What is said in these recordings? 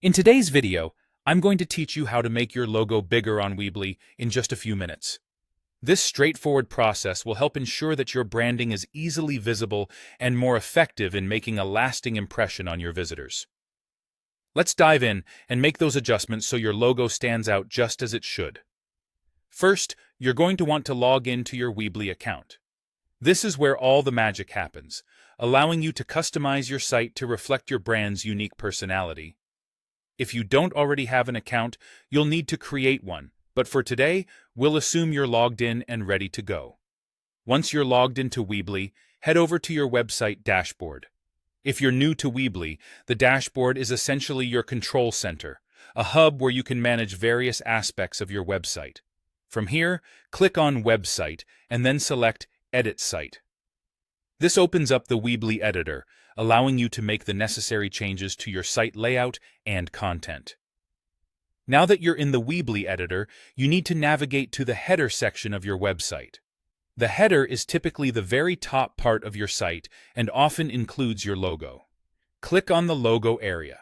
In today's video, I'm going to teach you how to make your logo bigger on Weebly in just a few minutes. This straightforward process will help ensure that your branding is easily visible and more effective in making a lasting impression on your visitors. Let's dive in and make those adjustments so your logo stands out just as it should. First, you're going to want to log in to your Weebly account. This is where all the magic happens, allowing you to customize your site to reflect your brand's unique personality. If you don't already have an account, you'll need to create one, but for today, we'll assume you're logged in and ready to go. Once you're logged into Weebly, head over to your website dashboard. If you're new to Weebly, the dashboard is essentially your control center, a hub where you can manage various aspects of your website. From here, click on Website and then select Edit Site. This opens up the Weebly editor, allowing you to make the necessary changes to your site layout and content. Now that you're in the Weebly editor, you need to navigate to the header section of your website. The header is typically the very top part of your site and often includes your logo. Click on the logo area.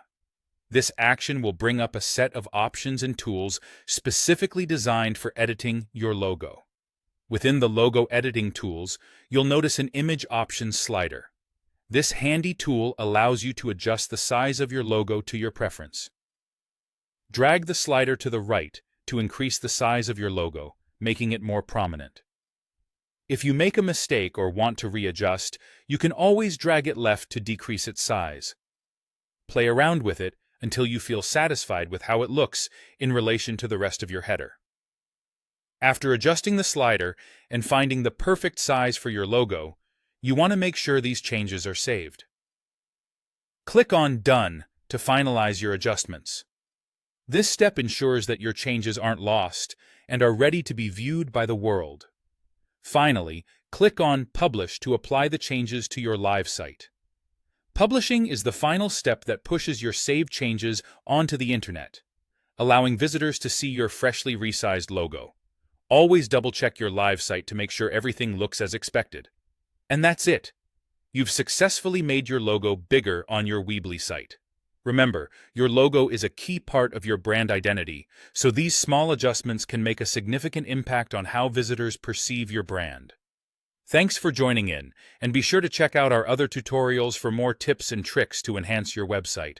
This action will bring up a set of options and tools specifically designed for editing your logo. Within the logo editing tools, you'll notice an image options slider. This handy tool allows you to adjust the size of your logo to your preference. Drag the slider to the right to increase the size of your logo, making it more prominent. If you make a mistake or want to readjust, you can always drag it left to decrease its size. Play around with it until you feel satisfied with how it looks in relation to the rest of your header. After adjusting the slider and finding the perfect size for your logo, you want to make sure these changes are saved. Click on Done to finalize your adjustments. This step ensures that your changes aren't lost and are ready to be viewed by the world. Finally, click on Publish to apply the changes to your live site. Publishing is the final step that pushes your saved changes onto the internet, allowing visitors to see your freshly resized logo. Always double-check your live site to make sure everything looks as expected. And that's it. You've successfully made your logo bigger on your Weebly site. Remember, your logo is a key part of your brand identity, so these small adjustments can make a significant impact on how visitors perceive your brand. Thanks for joining in, and be sure to check out our other tutorials for more tips and tricks to enhance your website.